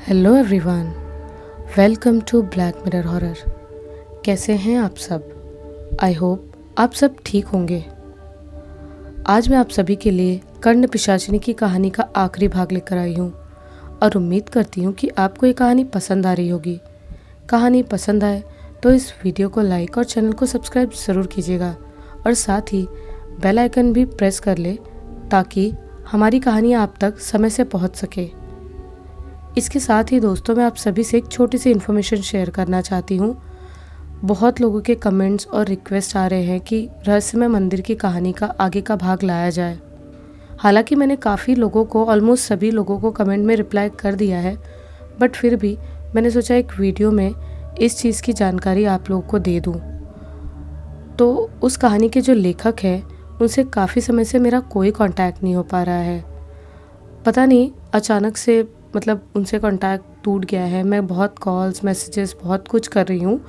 Hello everyone, welcome to black mirror horror. कैसे हैं आप सब? आई होप आप सब ठीक होंगे। आज मैं आप सभी के लिए कर्ण पिशाचिनी की कहानी का आखिरी भाग लेकर आई हूँ और उम्मीद करती हूँ कि आपको ये कहानी पसंद आ रही होगी। कहानी पसंद आए तो इस वीडियो को लाइक और चैनल को सब्सक्राइब ज़रूर कीजिएगा और साथ ही बेल आइकन भी प्रेस कर ले ताकि हमारी कहानी आप तक समय से पहुँच सके। इसके साथ ही दोस्तों, मैं आप सभी से एक छोटी सी इन्फॉर्मेशन शेयर करना चाहती हूँ। बहुत लोगों के कमेंट्स और रिक्वेस्ट आ रहे हैं कि रहस्यमय मंदिर की कहानी का आगे का भाग लाया जाए। हालांकि मैंने काफ़ी लोगों को, ऑलमोस्ट सभी लोगों को कमेंट में रिप्लाई कर दिया है, बट फिर भी मैंने सोचा एक वीडियो में इस चीज़ की जानकारी आप लोगों को दे दूँ। तो उस कहानी के जो लेखक हैं उनसे काफ़ी समय से मेरा कोई कांटेक्ट नहीं हो पा रहा है। पता नहीं अचानक से उनसे कांटेक्ट टूट गया है। मैं बहुत कॉल्स, मैसेजेस बहुत कुछ कर रही हूँ,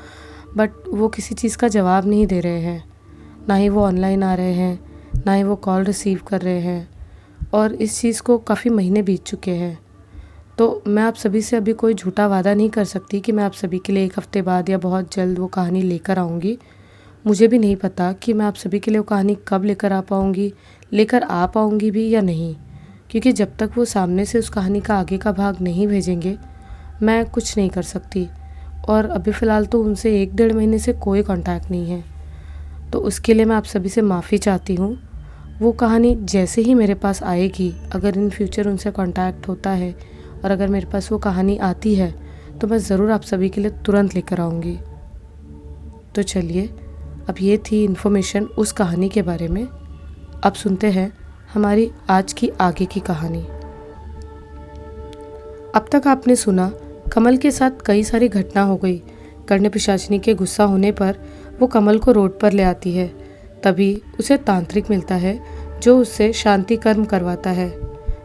बट वो किसी चीज़ का जवाब नहीं दे रहे हैं। ना ही वो ऑनलाइन आ रहे हैं, ना ही वो कॉल रिसीव कर रहे हैं, और इस चीज़ को काफ़ी महीने बीत चुके हैं। तो मैं आप सभी से अभी कोई झूठा वादा नहीं कर सकती कि मैं आप सभी के लिए एक हफ़्ते बाद या बहुत जल्द वो कहानी लेकर आऊँगी। मुझे भी नहीं पता कि मैं आप सभी के लिए वो कहानी कब लेकर आ पाऊँगी भी या नहीं, क्योंकि जब तक वो सामने से उस कहानी का आगे का भाग नहीं भेजेंगे मैं कुछ नहीं कर सकती। और अभी फ़िलहाल तो उनसे 1-1.5 महीने से कोई कांटेक्ट नहीं है। तो उसके लिए मैं आप सभी से माफ़ी चाहती हूँ। वो कहानी जैसे ही मेरे पास आएगी, अगर इन फ्यूचर उनसे कांटेक्ट होता है और अगर मेरे पास वो कहानी आती है तो मैं ज़रूर आप सभी के लिए तुरंत लेकर आऊँगी। तो चलिए, अब ये थी इन्फॉर्मेशन उस कहानी के बारे में। अब सुनते हैं हमारी आज की आगे की कहानी। अब तक आपने सुना कमल के साथ कई सारी घटना हो गई। कर्ण पिशाचिनी के गुस्सा होने पर वो कमल को रोड पर ले आती है। तभी उसे तांत्रिक मिलता है जो उससे शांति कर्म करवाता है।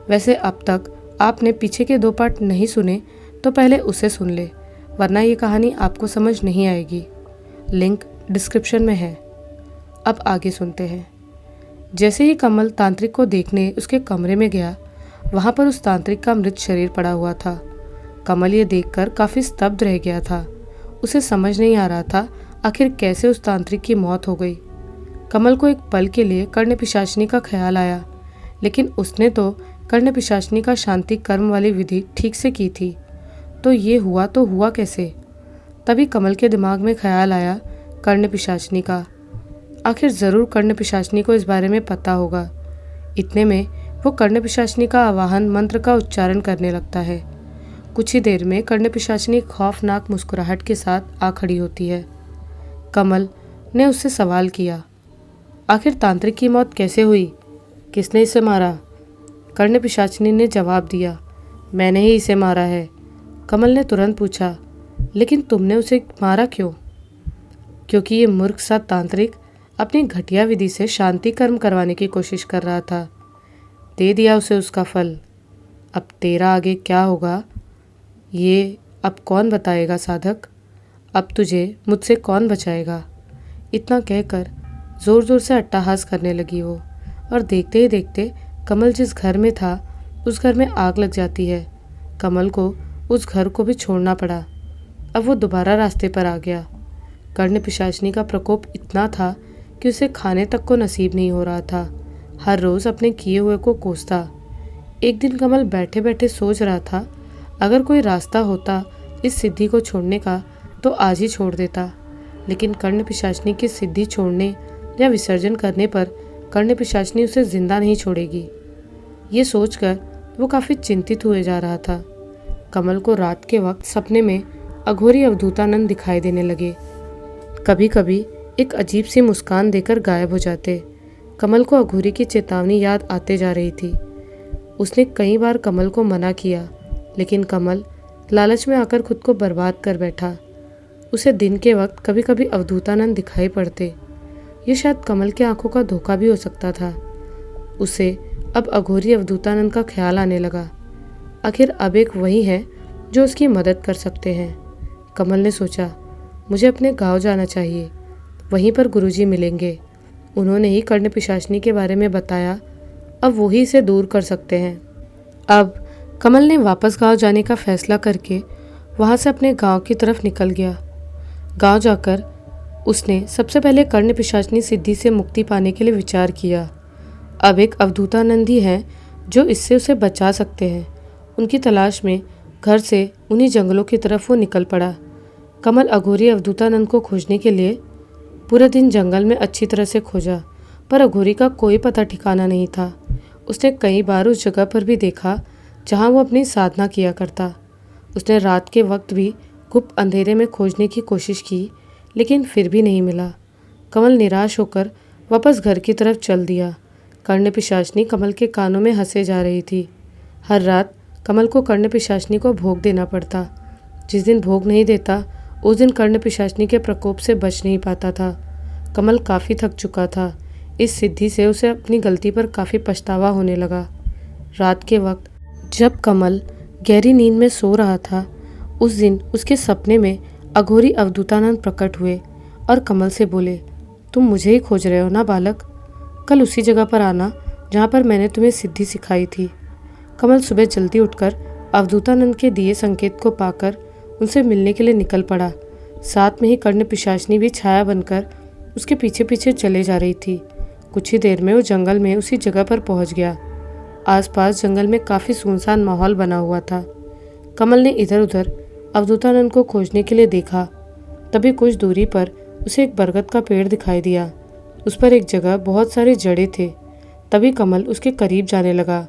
वैसे अब तक आपने पीछे के 2 पार्ट नहीं सुने तो पहले उसे सुन ले, वरना ये कहानी आपको समझ नहीं आएगी। लिंक डिस्क्रिप्शन में है। अब आगे सुनते हैं। जैसे ही कमल तांत्रिक को देखने उसके कमरे में गया, वहां पर उस तांत्रिक का मृत शरीर पड़ा हुआ था। कमल ये देखकर काफी स्तब्ध रह गया था। उसे समझ नहीं आ रहा था आखिर कैसे उस तांत्रिक की मौत हो गई। कमल को एक पल के लिए कर्ण पिशाचिनी का ख्याल आया, लेकिन उसने तो कर्ण पिशाचिनी का शांति कर्म वाली विधि ठीक से की थी, तो ये हुआ तो हुआ कैसे? तभी कमल के दिमाग में ख्याल आया कर्ण पिशाचिनी का। आखिर ज़रूर कर्ण पिशाचिनी को इस बारे में पता होगा। इतने में वो कर्ण पिशाचिनी का आवाहन मंत्र का उच्चारण करने लगता है। कुछ ही देर में कर्ण पिशाचिनी खौफनाक मुस्कुराहट के साथ आ खड़ी होती है। कमल ने उससे सवाल किया, आखिर तांत्रिक की मौत कैसे हुई? किसने इसे मारा? कर्ण पिशाचिनी ने जवाब दिया, मैंने ही इसे मारा है। कमल ने तुरंत पूछा, लेकिन तुमने उसे मारा क्यों? क्योंकि ये मूर्ख सा तांत्रिक अपनी घटिया विधि से शांति कर्म करवाने की कोशिश कर रहा था। दे दिया उसे उसका फल। अब तेरा आगे क्या होगा ये अब कौन बताएगा साधक? अब तुझे मुझसे कौन बचाएगा? इतना कहकर ज़ोर ज़ोर से अट्टहास करने लगी वो, और देखते ही देखते कमल जिस घर में था उस घर में आग लग जाती है। कमल को उस घर को भी छोड़ना पड़ा। अब वो दोबारा रास्ते पर आ गया। कर्ण पिशाचिनी का प्रकोप इतना था कि उसे खाने तक को नसीब नहीं हो रहा था। हर रोज़ अपने किए हुए को कोसता। एक दिन कमल बैठे बैठे सोच रहा था, अगर कोई रास्ता होता इस सिद्धि को छोड़ने का तो आज ही छोड़ देता, लेकिन कर्ण पिशाचिनी की सिद्धि छोड़ने या विसर्जन करने पर कर्ण पिशाचिनी उसे जिंदा नहीं छोड़ेगी। ये सोचकर वो काफ़ी चिंतित हुए जा रहा था। कमल को रात के वक्त सपने में अघोरी अवधूतानंद दिखाई देने लगे। कभी कभी एक अजीब सी मुस्कान देकर गायब हो जाते। कमल को अघोरी की चेतावनी याद आते जा रही थी। उसने कई बार कमल को मना किया, लेकिन कमल लालच में आकर खुद को बर्बाद कर बैठा। उसे दिन के वक्त कभी कभी अवधूतानंद दिखाई पड़ते। ये शायद कमल की आंखों का धोखा भी हो सकता था। उसे अब अघोरी अवधूतानंद का ख्याल आने लगा। आखिर अब एक वही है जो उसकी मदद कर सकते हैं। कमल ने सोचा, मुझे अपने गांव जाना चाहिए, वहीं पर गुरुजी मिलेंगे। उन्होंने ही कर्ण पिशाचिनी के बारे में बताया, अब वही इसे दूर कर सकते हैं। अब कमल ने वापस गांव जाने का फैसला करके वहां से अपने गांव की तरफ निकल गया। गांव जाकर उसने सबसे पहले कर्ण पिशाचिनी सिद्धि से मुक्ति पाने के लिए विचार किया। अब एक अवधूतानंद ही हैं जो इससे उसे बचा सकते हैं। उनकी तलाश में घर से उन्हीं जंगलों की तरफ वो निकल पड़ा। कमल अघोरी अवधूतानंद को खोजने के लिए पूरे दिन जंगल में अच्छी तरह से खोजा, पर अघोरी का कोई पता ठिकाना नहीं था। उसने कई बार उस जगह पर भी देखा जहाँ वो अपनी साधना किया करता। उसने रात के वक्त भी गुप्त अंधेरे में खोजने की कोशिश की, लेकिन फिर भी नहीं मिला। कमल निराश होकर वापस घर की तरफ चल दिया। कर्ण पिशाचिनी कमल के कानों में हंसे जा रही थी। हर रात कमल को कर्ण पिशाचिनी को भोग देना पड़ता। जिस दिन भोग नहीं देता उस दिन कर्ण पिशाचिनी के प्रकोप से बच नहीं पाता था। कमल काफ़ी थक चुका था। इस सिद्धि से उसे अपनी गलती पर काफ़ी पछतावा होने लगा। रात के वक्त जब कमल गहरी नींद में सो रहा था, उस दिन उसके सपने में अघोरी अवधूतानंद प्रकट हुए और कमल से बोले, तुम मुझे ही खोज रहे हो ना बालक? कल उसी जगह पर आना जहाँ पर मैंने तुम्हें सिद्धि सिखाई थी। कमल सुबह जल्दी उठकर अवधूतानंद के दिए संकेत को पाकर उनसे मिलने के लिए निकल पड़ा। साथ में ही कर्ण पिशाचिनी भी छाया बनकर उसके पीछे पीछे चले जा रही थी। कुछ ही देर में वो जंगल में उसी जगह पर पहुंच गया। आसपास जंगल में काफ़ी सुनसान माहौल बना हुआ था। कमल ने इधर उधर अवधूतानंद को खोजने के लिए देखा। तभी कुछ दूरी पर उसे एक बरगद का पेड़ दिखाई दिया। उस पर एक जगह बहुत सारे जड़े थे। तभी कमल उसके करीब जाने लगा।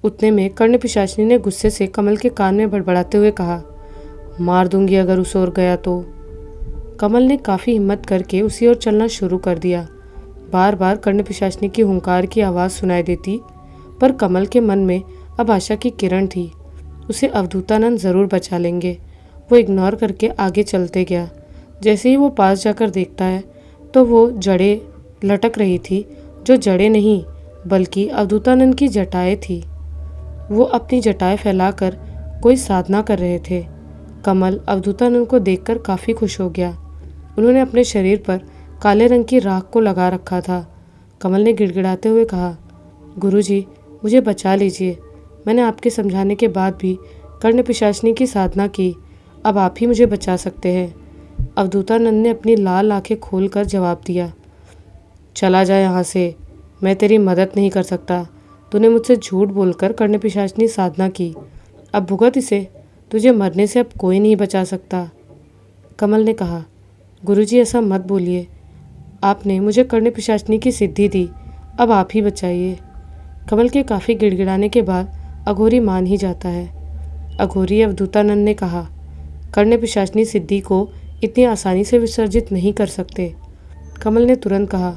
उतने में कर्ण पिशाचिनी ने गुस्से से कमल के कान में बड़बड़ाते हुए कहा, मार दूंगी अगर उस ओर गया तो। कमल ने काफ़ी हिम्मत करके उसी ओर चलना शुरू कर दिया। बार बार कर्ण पिशाचिनी की हुंकार की आवाज़ सुनाई देती, पर कमल के मन में अब आशा की किरण थी। उसे अवधूतानंद ज़रूर बचा लेंगे। वो इग्नोर करके आगे चलते गया। जैसे ही वो पास जाकर देखता है तो वो जड़ें लटक रही थी, जो जड़ें नहीं बल्कि अवधूतानंद की जटाएं थी। वो अपनी जटाएं फैलाकर कोई साधना कर रहे थे। कमल अवधूतानंद को देखकर काफ़ी खुश हो गया। उन्होंने अपने शरीर पर काले रंग की राख को लगा रखा था। कमल ने गिड़गिड़ाते हुए कहा, गुरुजी, मुझे बचा लीजिए। मैंने आपके समझाने के बाद भी कर्ण पिशाचिनी की साधना की। अब आप ही मुझे बचा सकते हैं। अवधूतानंद ने अपनी लाल आंखें खोलकर जवाब दिया, चला जा यहाँ से। मैं तेरी मदद नहीं कर सकता। तूने मुझसे झूठ बोलकर कर्ण पिशाचिनी साधना की। अब भुगत इसे। तुझे मरने से अब कोई नहीं बचा सकता। कमल ने कहा, गुरुजी ऐसा मत बोलिए। आपने मुझे कर्ण पिशाचिनी की सिद्धि दी, अब आप ही बचाइए। कमल के काफ़ी गिड़गिड़ाने के बाद अघोरी मान ही जाता है। अघोरी अवधूतानंद ने कहा, कर्ण पिशाचिनी सिद्धि को इतनी आसानी से विसर्जित नहीं कर सकते। कमल ने तुरंत कहा,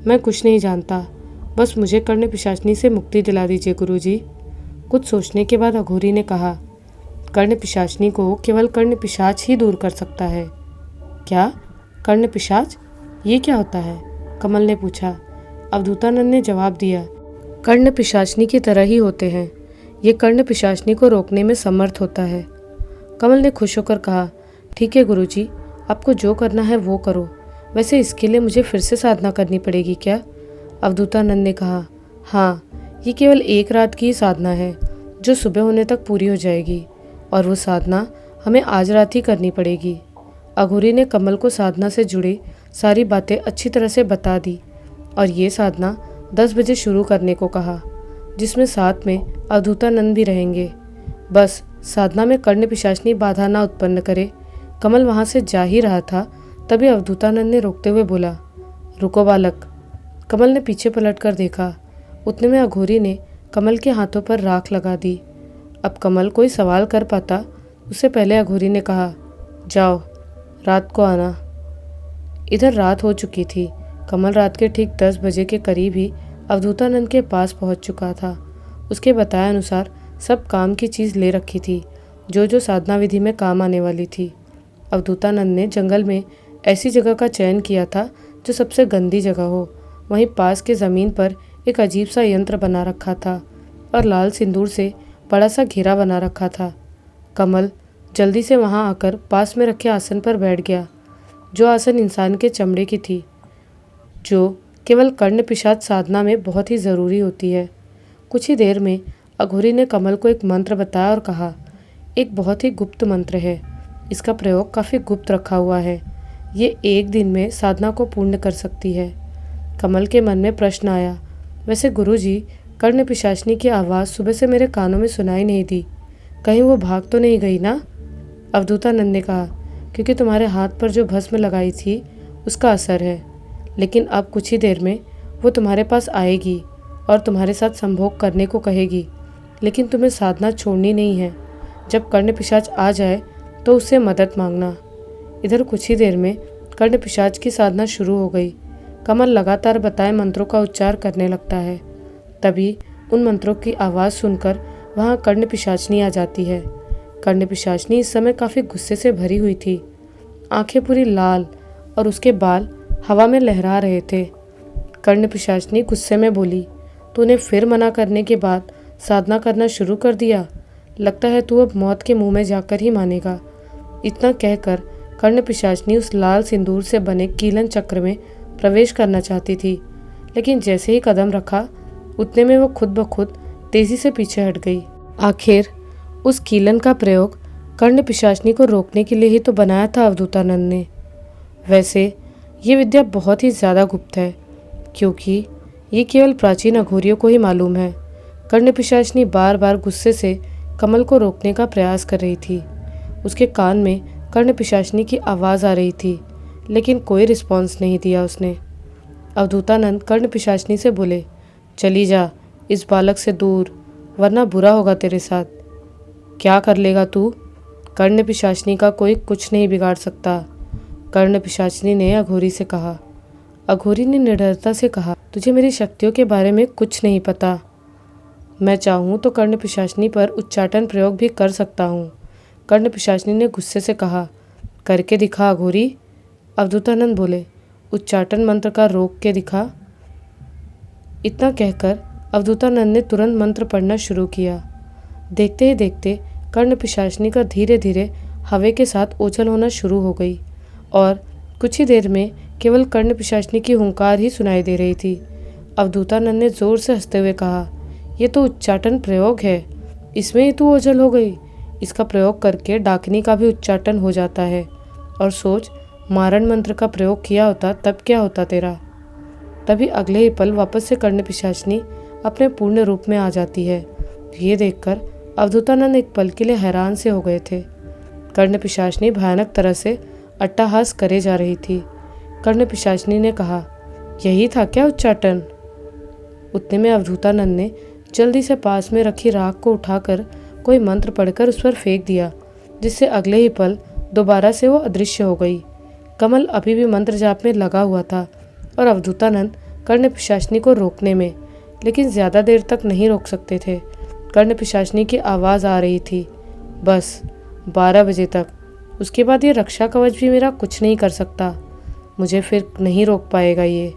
मैं कुछ नहीं जानता, बस मुझे कर्ण पिशाचिनी से मुक्ति दिला दीजिए गुरुजी। कुछ सोचने के बाद अघोरी ने कहा, कर्ण पिशाचिनी को केवल कर्ण पिशाच ही दूर कर सकता है। क्या? कर्ण पिशाच? ये क्या होता है? कमल ने पूछा। अवधूतानंद ने जवाब दिया, कर्ण पिशाचिनी की तरह ही होते हैं। ये कर्ण पिशाचिनी को रोकने में समर्थ होता है। कमल ने खुश होकर कहा, ठीक है गुरुजी, आपको जो करना है वो करो। वैसे इसके लिए मुझे फिर से साधना करनी पड़ेगी क्या? अवधूतानंद ने कहा, हाँ, ये केवल एक रात की ही साधना है जो सुबह होने तक पूरी हो जाएगी, और वो साधना हमें आज रात ही करनी पड़ेगी। अघोरी ने कमल को साधना से जुड़ी सारी बातें अच्छी तरह से बता दी और ये साधना 10 बजे शुरू करने को कहा, जिसमें साथ में अवधूतानंद भी रहेंगे। बस साधना में कर्ण पिशाचिनी बाधा ना उत्पन्न करे। कमल वहाँ से जा ही रहा था, तभी अवधूतानंद ने रोकते हुए बोला, रुको बालक। कमल ने पीछे पलटकर देखा। उतने में अघोरी ने कमल के हाथों पर राख लगा दी। अब कमल कोई सवाल कर पाता उससे पहले अघोरी ने कहा, जाओ, रात को आना। इधर रात हो चुकी थी। कमल रात के ठीक 10 बजे के करीब ही अवधूतानंद के पास पहुंच चुका था। उसके बताए अनुसार सब काम की चीज़ ले रखी थी, जो जो साधना विधि में काम आने वाली थी। अवधूतानंद ने जंगल में ऐसी जगह का चयन किया था जो सबसे गंदी जगह हो। वहीं पास के ज़मीन पर एक अजीब सा यंत्र बना रखा था और लाल सिंदूर से बड़ा सा घेरा बना रखा था। कमल जल्दी से वहां आकर पास में रखे आसन पर बैठ गया, जो आसन इंसान के चमड़े की थी, जो केवल कर्ण पिशाच साधना में बहुत ही ज़रूरी होती है। कुछ ही देर में अघोरी ने कमल को एक मंत्र बताया और कहा, एक बहुत ही गुप्त मंत्र है। इसका प्रयोग काफ़ी गुप्त रखा हुआ है। ये एक दिन में साधना को पूर्ण कर सकती है। कमल के मन में प्रश्न आया, वैसे गुरुजी, कर्ण पिशाचिनी की आवाज़ सुबह से मेरे कानों में सुनाई नहीं दी। कहीं वो भाग तो नहीं गई ना? अवधूतानंद ने कहा, क्योंकि तुम्हारे हाथ पर जो भस्म लगाई थी उसका असर है। लेकिन अब कुछ ही देर में वो तुम्हारे पास आएगी और तुम्हारे साथ संभोग करने को कहेगी। लेकिन तुम्हें साधना छोड़नी नहीं है। जब कर्ण पिशाच आ जाए तो उससे मदद मांगना। इधर कुछ ही देर में कर्ण पिशाच की साधना शुरू हो गई। कमल लगातार बताए मंत्रों का उच्चार करने लगता है। तभी उन मंत्रों की आवाज़ सुनकर वहाँ कर्ण पिशाचिनी आ जाती है। कर्ण पिशाचिनी इस समय काफ़ी गुस्से से भरी हुई थी। आंखें पूरी लाल और उसके बाल हवा में लहरा रहे थे। कर्ण पिशाचिनी गुस्से में बोली, तूने फिर मना करने के बाद साधना करना शुरू कर दिया। लगता है तू अब मौत के मुंह में जाकर ही मानेगा। इतना कहकर कर्ण पिशाचिनी उस लाल सिंदूर से बने कीलन चक्र में प्रवेश करना चाहती थी, लेकिन जैसे ही कदम रखा उतने में वो खुद ब खुद तेजी से पीछे हट गई। आखिर उस कीलन का प्रयोग कर्ण पिशाचिनी को रोकने के लिए ही तो बनाया था अवधूतानंद ने। वैसे ये विद्या बहुत ही ज़्यादा गुप्त है, क्योंकि ये केवल प्राचीन अघोरियों को ही मालूम है। कर्ण पिशाचिनी बार बार गुस्से से कमल को रोकने का प्रयास कर रही थी। उसके कान में कर्ण पिशाचिनी की आवाज़ आ रही थी, लेकिन कोई रिस्पॉन्स नहीं दिया उसने। अवधूतानंद कर्ण पिशाचिनी से बोले, चली जा इस बालक से दूर, वरना बुरा होगा तेरे साथ। क्या कर लेगा तू? कर्ण पिशाचिनी का कोई कुछ नहीं बिगाड़ सकता, कर्ण पिशाचिनी ने अघोरी से कहा। अघोरी ने निडरता से कहा, तुझे मेरी शक्तियों के बारे में कुछ नहीं पता। मैं चाहूँ तो कर्ण पिशाचिनी पर उच्चाटन प्रयोग भी कर सकता हूँ। कर्ण पिशाचिनी ने गुस्से से कहा, करके दिखा अघोरी। अवधूतानंद बोले, उच्चाटन मंत्र का रोक के दिखा। इतना कहकर अवधूतानंद ने तुरंत मंत्र पढ़ना शुरू किया। देखते ही देखते कर्ण पिशाचिनी का धीरे धीरे हवा के साथ ओझल होना शुरू हो गई और कुछ ही देर में केवल कर्ण पिशाचिनी की हुंकार ही सुनाई दे रही थी। अवधूतानंद ने जोर से हंसते हुए कहा, यह तो उच्चाटन प्रयोग है, इसमें ही तू ओझल हो गई। इसका प्रयोग करके डाकिनी का भी उच्चाटन हो जाता है। और सोच, मारण मंत्र का प्रयोग किया होता तब क्या होता तेरा। तभी अगले ही पल वापस से कर्ण पिशाचिनी अपने पूर्ण रूप में आ जाती है। ये देखकर अवधूतानंद एक पल के लिए हैरान से हो गए थे। कर्ण पिशाचिनी भयानक तरह से अट्टहास करे जा रही थी। कर्ण पिशाचिनी ने कहा, यही था क्या उच्चाटन? उतने में अवधूतानंद ने जल्दी से पास में रखी राख को उठाकर कोई मंत्र पढ़कर उस पर फेंक दिया, जिससे अगले ही पल दोबारा से वो अदृश्य हो गई। कमल अभी भी मंत्र जाप में लगा हुआ था और अवधूतानंद कर्ण पिशाचिनी को रोकने में, लेकिन ज़्यादा देर तक नहीं रोक सकते थे। कर्ण पिशाचिनी की आवाज़ आ रही थी, बस 12 बजे तक, उसके बाद ये रक्षा कवच भी मेरा कुछ नहीं कर सकता। मुझे फिर नहीं रोक पाएगा ये।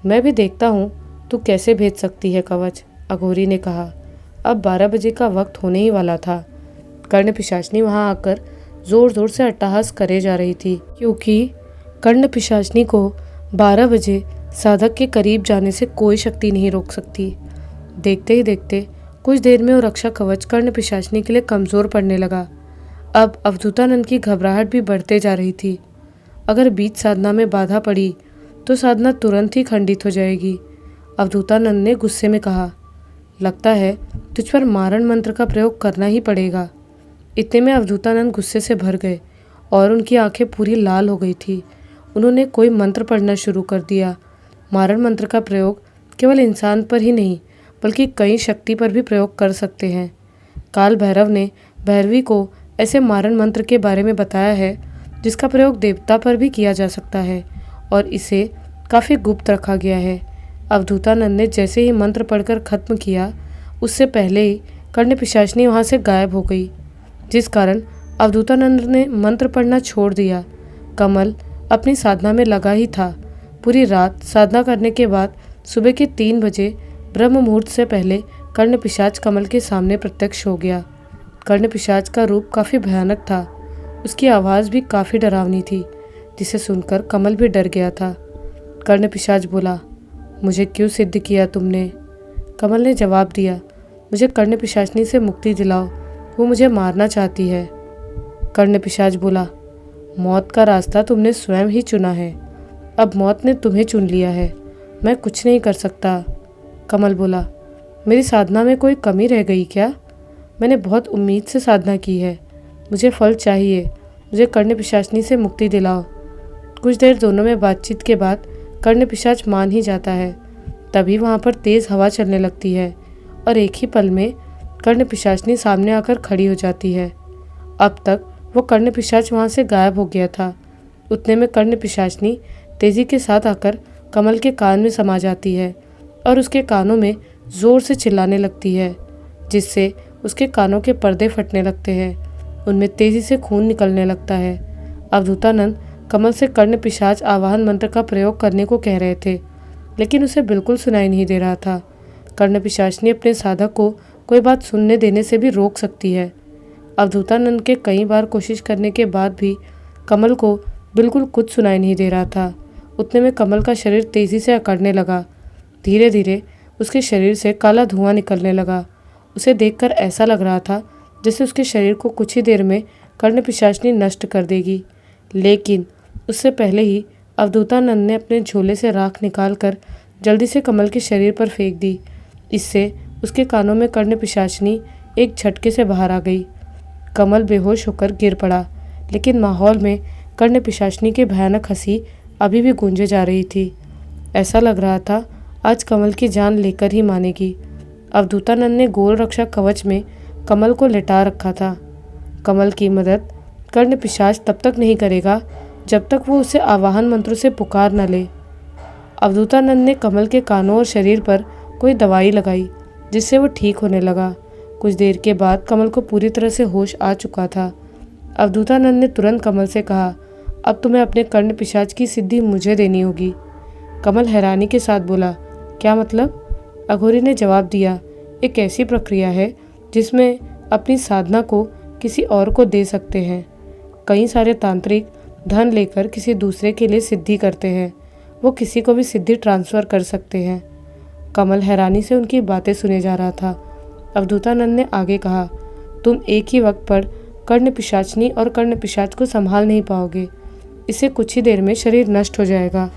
मैं भी देखता हूँ तू कैसे भेज सकती है कवच, अघोरी ने कहा। अब 12 बजे का वक्त होने ही वाला था। कर्ण पिशाचिनी वहाँ आकर ज़ोर ज़ोर से अट्टहास करे जा रही थी, क्योंकि कर्ण पिशाचिनी को 12 बजे साधक के करीब जाने से कोई शक्ति नहीं रोक सकती। देखते ही देखते कुछ देर में वो रक्षा कवच कर्ण पिशाचिनी के लिए कमज़ोर पड़ने लगा। अब अवधूतानंद की घबराहट भी बढ़ते जा रही थी। अगर बीच साधना में बाधा पड़ी तो साधना तुरंत ही खंडित हो जाएगी। अवधूतानंद ने गुस्से में कहा, लगता है तुझ पर मारण मंत्र का प्रयोग करना ही पड़ेगा। इतने में अवधूतानंद गुस्से से भर गए और उनकी आंखें पूरी लाल हो गई थी। उन्होंने कोई मंत्र पढ़ना शुरू कर दिया। मारण मंत्र का प्रयोग केवल इंसान पर ही नहीं बल्कि कई शक्ति पर भी प्रयोग कर सकते हैं। काल भैरव ने भैरवी को ऐसे मारण मंत्र के बारे में बताया है जिसका प्रयोग देवता पर भी किया जा सकता है और इसे काफ़ी गुप्त रखा गया है। अवधूतानंद ने जैसे ही मंत्र पढ़कर खत्म किया, उससे पहले ही कर्ण पिशाचिनी वहाँ से गायब हो गई, जिस कारण अवधूतानंद ने मंत्र पढ़ना छोड़ दिया। कमल अपनी साधना में लगा ही था। पूरी रात साधना करने के बाद सुबह के 3 बजे ब्रह्म मुहूर्त से पहले कर्ण पिशाच कमल के सामने प्रत्यक्ष हो गया। कर्ण पिशाच का रूप काफ़ी भयानक था। उसकी आवाज़ भी काफ़ी डरावनी थी, जिसे सुनकर कमल भी डर गया था। कर्ण पिशाच बोला, मुझे क्यों सिद्ध किया तुमने? कमल ने जवाब दिया, मुझे कर्ण पिशाचिनी से मुक्ति दिलाओ, वो मुझे मारना चाहती है। कर्ण पिशाच बोला, मौत का रास्ता तुमने स्वयं ही चुना है, अब मौत ने तुम्हें चुन लिया है, मैं कुछ नहीं कर सकता। कमल बोला, मेरी साधना में कोई कमी रह गई क्या? मैंने बहुत उम्मीद से साधना की है, मुझे फल चाहिए, मुझे कर्ण पिशाचिनी से मुक्ति दिलाओ। कुछ देर दोनों में बातचीत के बाद कर्ण पिशाच मान ही जाता है। तभी वहाँ पर तेज़ हवा चलने लगती है और एक ही पल में कर्ण पिशाचिनी सामने आकर खड़ी हो जाती है। अब तक वो कर्ण पिशाच वहाँ से गायब हो गया था। उतने में कर्ण पिशाचिनी तेज़ी के साथ आकर कमल के कान में समा जाती है और उसके कानों में ज़ोर से चिल्लाने लगती है, जिससे उसके कानों के पर्दे फटने लगते हैं, उनमें तेज़ी से खून निकलने लगता है। अवधूतानंद कमल से कर्ण पिशाच आवाहन मंत्र का प्रयोग करने को कह रहे थे, लेकिन उसे बिल्कुल सुनाई नहीं दे रहा था। कर्ण पिशाचिनी अपने साधक को कोई बात सुनने देने से भी रोक सकती है। अवधूतानंद के कई बार कोशिश करने के बाद भी कमल को बिल्कुल कुछ सुनाई नहीं दे रहा था। उतने में कमल का शरीर तेज़ी से अकड़ने लगा। धीरे धीरे उसके शरीर से काला धुआं निकलने लगा। उसे देखकर ऐसा लग रहा था जैसे उसके शरीर को कुछ ही देर में कर्ण पिशाचिनी नष्ट कर देगी। लेकिन उससे पहले ही अवधूतानंद ने अपने झोले से राख निकालकर जल्दी से कमल के शरीर पर फेंक दी। इससे उसके कानों में कर्ण पिशाचिनी एक झटके से बाहर आ गई। कमल बेहोश होकर गिर पड़ा, लेकिन माहौल में कर्ण पिशाचिनी की भयानक हंसी अभी भी गूंजे जा रही थी। ऐसा लग रहा था आज कमल की जान लेकर ही मानेगी। अवधूतानंद ने गोल रक्षा कवच में कमल को लिटा रखा था। कमल की मदद कर्ण पिशाच तब तक नहीं करेगा जब तक वो उसे आवाहन मंत्रों से पुकार न ले। अवधूतानंद ने कमल के कानों और शरीर पर कोई दवाई लगाई, जिससे वो ठीक होने लगा। कुछ देर के बाद कमल को पूरी तरह से होश आ चुका था। अवधूतानंद ने तुरंत कमल से कहा, अब तुम्हें अपने कर्ण पिशाच की सिद्धि मुझे देनी होगी। कमल हैरानी के साथ बोला, क्या मतलब? अघोरी ने जवाब दिया, एक ऐसी प्रक्रिया है जिसमें अपनी साधना को किसी और को दे सकते हैं। कई सारे तांत्रिक धन लेकर किसी दूसरे के लिए सिद्धि करते हैं, वो किसी को भी सिद्धि ट्रांसफ़र कर सकते हैं। कमल हैरानी से उनकी बातें सुने जा रहा था। अवधूतानंद ने आगे कहा, तुम एक ही वक्त पर कर्ण पिशाचिनी और कर्ण पिशाच को संभाल नहीं पाओगे, इससे कुछ ही देर में शरीर नष्ट हो जाएगा।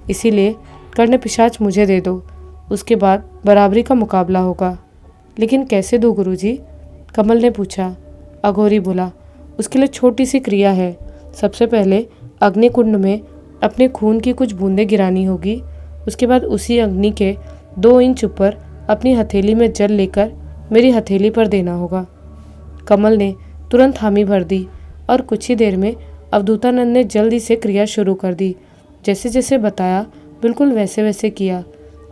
इसीलिए कर्ण पिशाच मुझे दे दो, उसके बाद बराबरी का मुकाबला होगा। लेकिन कैसे दूँ गुरुजी? कमल ने पूछा। अघोरी बोला, उसके लिए छोटी सी क्रिया है। सबसे पहले अग्निकुंड में अपने खून की कुछ बूंदें गिरानी होगी। उसके बाद उसी अग्नि के 2 इंच ऊपर अपनी हथेली में जल लेकर मेरी हथेली पर देना होगा। कमल ने तुरंत हामी भर दी और कुछ ही देर में अवधूतानंद ने जल्दी से क्रिया शुरू कर दी। जैसे जैसे बताया बिल्कुल वैसे वैसे किया।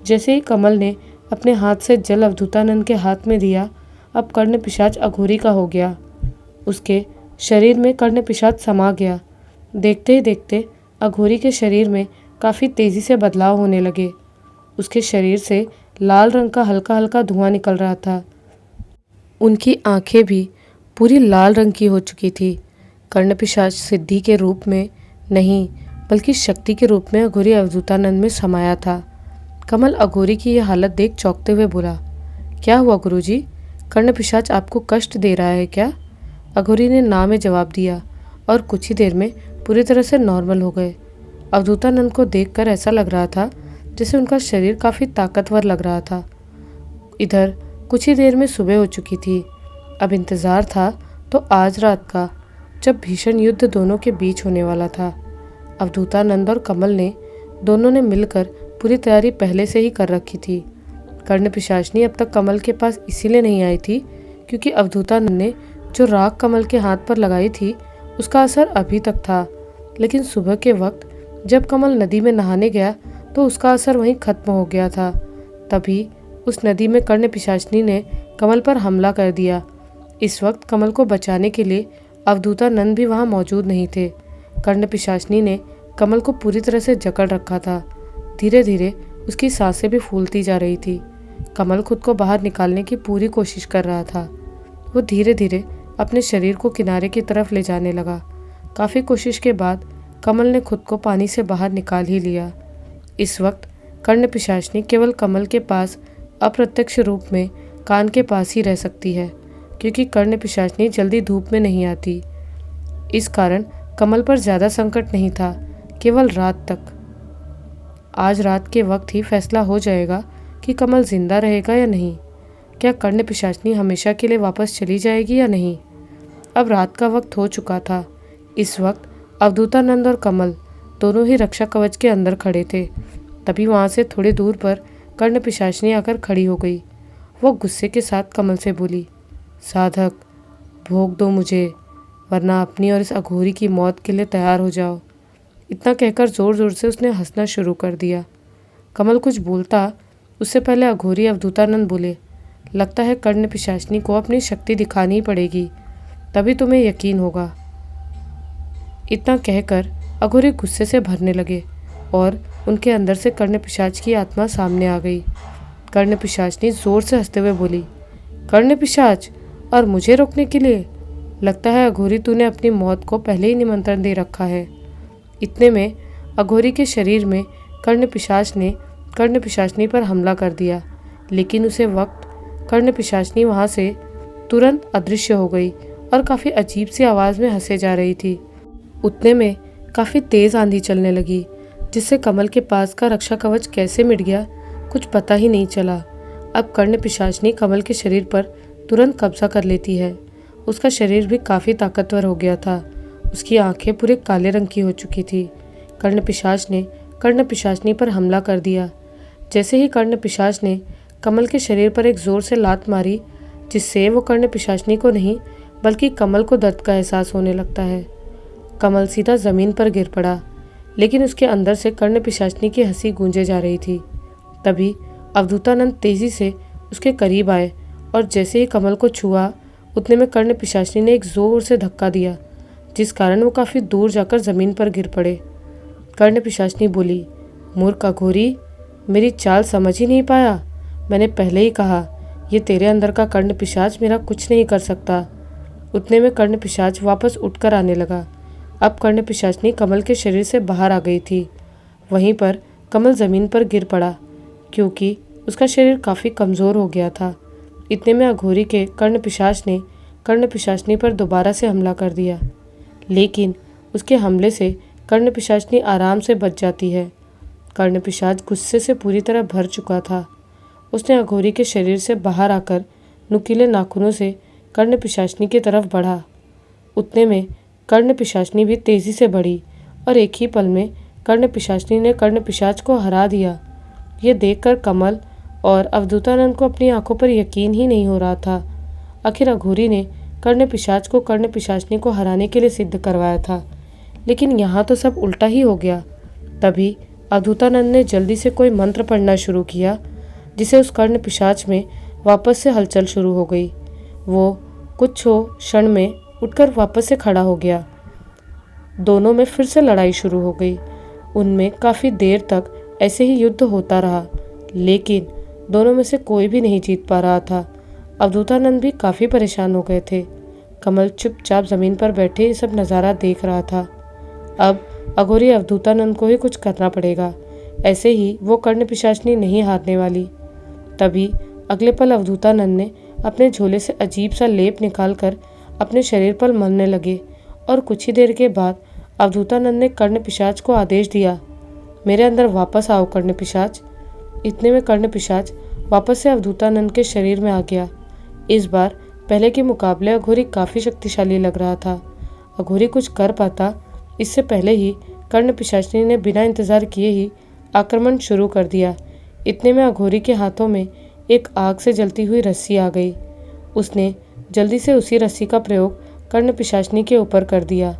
जैसे ही कमल ने अपने हाथ से जल अवधूतानंद के हाथ में दिया, अब कर्ण पिशाच अघोरी का हो गया। उसके शरीर में कर्ण पिशाच समा गया। देखते ही देखते अघोरी के शरीर में काफ़ी तेज़ी से बदलाव होने लगे। उसके शरीर से लाल रंग का हल्का हल्का धुआं निकल रहा था। उनकी आंखें भी पूरी लाल रंग की हो चुकी थी। कर्ण पिशाच सिद्धि के रूप में नहीं, बल्कि शक्ति के रूप में अघोरी अवधूतानंद में समाया था। कमल अघोरी की यह हालत देख चौंकते हुए बोला, क्या हुआ गुरुजी? कर्ण पिशाच आपको कष्ट दे रहा है क्या? अघोरी ने ना में जवाब दिया और कुछ ही देर में पूरी तरह से नॉर्मल हो गए। अवधूतानंद को देखकर ऐसा लग रहा था जैसे उनका शरीर काफ़ी ताकतवर लग रहा था। इधर कुछ ही देर में सुबह हो चुकी थी। अब इंतज़ार था तो आज रात का, जब भीषण युद्ध दोनों के बीच होने वाला था। अवधूतानंद और कमल ने दोनों ने मिलकर पूरी तैयारी पहले से ही कर रखी थी। कर्ण पिशाचिनी अब तक कमल के पास इसीलिए नहीं आई थी क्योंकि अवधूतानंद ने जो राख कमल के हाथ पर लगाई थी उसका असर अभी तक था। लेकिन सुबह के वक्त जब कमल नदी में नहाने गया तो उसका असर वहीं खत्म हो गया था। तभी उस नदी में कर्ण पिशाचिनी ने कमल पर हमला कर दिया। इस वक्त कमल को बचाने के लिए अवधूतानंद भी वहाँ मौजूद नहीं थे। कर्ण पिशाचिनी ने कमल को पूरी तरह से जकड़ रखा था। धीरे धीरे उसकी सांसें भी फूलती जा रही थी। कमल खुद को बाहर निकालने की पूरी कोशिश कर रहा था। वो धीरे धीरे अपने शरीर को किनारे की तरफ ले जाने लगा। काफ़ी कोशिश के बाद कमल ने खुद को पानी से बाहर निकाल ही लिया। इस वक्त कर्ण पिशाचिनी केवल कमल के पास अप्रत्यक्ष रूप में कान के पास ही रह सकती है, क्योंकि कर्ण पिशाचनी जल्दी धूप में नहीं आती। इस कारण कमल पर ज़्यादा संकट नहीं था, केवल रात तक। आज रात के वक्त ही फैसला हो जाएगा कि कमल जिंदा रहेगा या नहीं। क्या कर्ण पिशाचनी हमेशा के लिए वापस चली जाएगी या नहीं। अब रात का वक्त हो चुका था। इस वक्त अवधूतानंद और कमल दोनों ही रक्षा कवच के अंदर खड़े थे। तभी वहाँ से थोड़ी दूर पर कर्ण पिशाचनी आकर खड़ी हो गई। वो गुस्से के साथ कमल से बोली, साधक, भोग दो मुझे, वरना अपनी और इस अघोरी की मौत के लिए तैयार हो जाओ। इतना कहकर जोर जोर से उसने हंसना शुरू कर दिया। कमल कुछ बोलता उससे पहले अघोरी अवधूतानंद बोले, लगता है कर्ण पिशाचनी को अपनी शक्ति दिखानी ही पड़ेगी, तभी तुम्हें यकीन होगा। इतना कहकर अघोरी गुस्से से भरने लगे और उनके अंदर से कर्ण पिशाच की आत्मा सामने आ गई। कर्ण पिशाचनी जोर से हंसते हुए बोली, कर्ण पिशाच, और मुझे रोकने के लिए? लगता है अघोरी तूने अपनी मौत को पहले ही निमंत्रण दे रखा है। इतने में अघोरी के शरीर में कर्ण पिशाच ने कर्ण पिशाचनी पर हमला कर दिया, लेकिन उसे वक्त कर्ण पिशाचनी वहाँ से तुरंत अदृश्य हो गई और काफ़ी अजीब सी आवाज़ में हंसे जा रही थी। उतने में काफ़ी तेज़ आंधी चलने लगी, जिससे कमल के पास का रक्षा कवच कैसे मिट गया कुछ पता ही नहीं चला। अब कर्ण पिशाचनी कमल के शरीर पर तुरंत कब्जा कर लेती है। उसका शरीर भी काफ़ी ताकतवर हो गया था। उसकी आंखें पूरे काले रंग की हो चुकी थी। कर्ण पिशाच ने कर्ण पिशाचनी पर हमला कर दिया। जैसे ही कर्ण पिशाच ने कमल के शरीर पर एक ज़ोर से लात मारी, जिससे वो कर्ण पिशाचनी को नहीं बल्कि कमल को दर्द का एहसास होने लगता है। कमल सीधा ज़मीन पर गिर पड़ा, लेकिन उसके अंदर से कर्ण पिशाचनी की हंसी गूंजे जा रही थी। तभी अवधूतानंद तेज़ी से उसके करीब आए और जैसे ही कमल को छुआ, उतने में कर्ण पिशाचनी ने एक ज़ोर से धक्का दिया, जिस कारण वो काफ़ी दूर जाकर ज़मीन पर गिर पड़े। कर्ण पिशाचनी बोली, मूर्ख अघोरी, मेरी चाल समझ ही नहीं पाया। मैंने पहले ही कहा, ये तेरे अंदर का कर्ण पिशाच मेरा कुछ नहीं कर सकता। उतने में कर्ण पिशाच वापस उठकर आने लगा। अब कर्ण पिशाचनी कमल के शरीर से बाहर आ गई थी। वहीं पर कमल ज़मीन पर गिर पड़ा, क्योंकि उसका शरीर काफ़ी कमज़ोर हो गया था। इतने में अघोरी के कर्ण पिशाच ने कर्ण पिशाचनी पर दोबारा से हमला कर दिया, लेकिन उसके हमले से कर्ण पिशाचनी आराम से बच जाती है। कर्ण पिशाच गुस्से से पूरी तरह भर चुका था। उसने अघोरी के शरीर से बाहर आकर नुकीले नाखूनों से कर्ण पिशाचनी की तरफ बढ़ा। उतने में कर्ण पिशाचनी भी तेज़ी से बढ़ी और एक ही पल में कर्ण पिशाचनी ने कर्ण पिशाच को हरा दिया। ये देखकर कमल और अवधूतानंद को अपनी आंखों पर यकीन ही नहीं हो रहा था। आखिर अघोरी ने कर्ण पिशाच को कर्ण पिशाचनी को हराने के लिए सिद्ध करवाया था, लेकिन यहाँ तो सब उल्टा ही हो गया। तभी अवधूतानंद ने जल्दी से कोई मंत्र पढ़ना शुरू किया, जिसे उस कर्ण पिशाच में वापस से हलचल शुरू हो गई। वो कुछ क्षण में उठकर वापस से खड़ा हो गया। दोनों में फिर से लड़ाई शुरू हो गई। उनमें काफ़ी देर तक ऐसे ही युद्ध होता रहा, लेकिन दोनों में से कोई भी नहीं जीत पा रहा था। अवधूतानंद भी काफ़ी परेशान हो गए थे। कमल चुपचाप ज़मीन पर बैठे ये सब नज़ारा देख रहा था। अब अघोरी अवधूतानंद को ही कुछ करना पड़ेगा, ऐसे ही वो कर्ण पिशाचनी नहीं हारने वाली। तभी अगले पल अवधूतानंद ने अपने झोले से अजीब सा लेप निकालकर अपने शरीर पर मलने लगे और कुछ ही देर के बाद अवधूतानंद ने कर्ण पिशाच को आदेश दिया, मेरे अंदर वापस आओ कर्ण पिशाच। इतने में कर्ण पिशाच वापस से अवधूतानंद के शरीर में आ गया। इस बार पहले के मुकाबले अघोरी काफ़ी शक्तिशाली लग रहा था। अघोरी कुछ कर पाता इससे पहले ही कर्ण पिशाचनी ने बिना इंतज़ार किए ही आक्रमण शुरू कर दिया। इतने में अघोरी के हाथों में एक आग से जलती हुई रस्सी आ गई। उसने जल्दी से उसी रस्सी का प्रयोग कर्ण पिशाचनी के ऊपर कर दिया।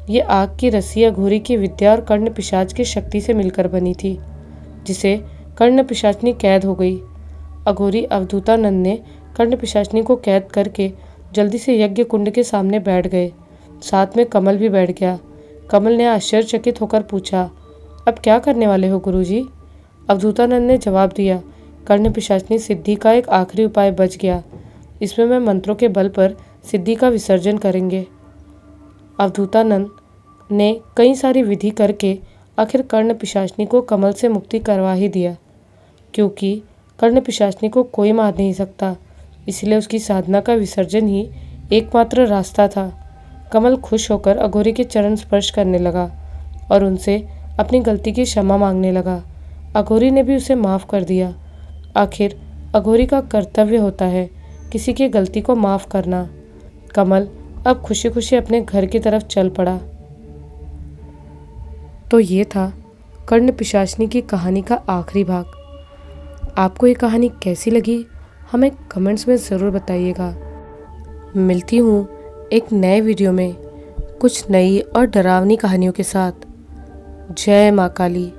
ये आग की रस्सी अघोरी की विद्या और कर्ण पिशाच की शक्ति से मिलकर बनी थी, जिसे कर्ण पिशाचनी कैद हो गई। अघोरी अवधूतानंद ने कर्ण पिशाचनी को कैद करके जल्दी से यज्ञ कुंड के सामने बैठ गए। साथ में कमल भी बैठ गया। कमल ने आश्चर्यचकित होकर पूछा, अब क्या करने वाले हो गुरुजी? अवधूतानंद ने जवाब दिया, कर्ण पिशाचनी सिद्धि का एक आखिरी उपाय बच गया। इसमें मैं मंत्रों के बल पर सिद्धि का विसर्जन करेंगे। अवधूतानंद ने कई सारी विधि करके आखिर कर्ण पिशाचनी को कमल से मुक्ति करवा ही दिया, क्योंकि कर्ण पिशाचनी को कोई मार नहीं सकता, इसलिए उसकी साधना का विसर्जन ही एकमात्र रास्ता था। कमल खुश होकर अघोरी के चरण स्पर्श करने लगा और उनसे अपनी गलती की क्षमा मांगने लगा। अघोरी ने भी उसे माफ़ कर दिया। आखिर अघोरी का कर्तव्य होता है किसी की गलती को माफ़ करना। कमल अब खुशी खुशी अपने घर की तरफ चल पड़ा। तो ये था कर्ण पिशाचनी की कहानी का आखिरी भाग। आपको ये कहानी कैसी लगी हमें कमेंट्स में ज़रूर बताइएगा। मिलती हूँ एक नए वीडियो में कुछ नई और डरावनी कहानियों के साथ। जय माँ काली।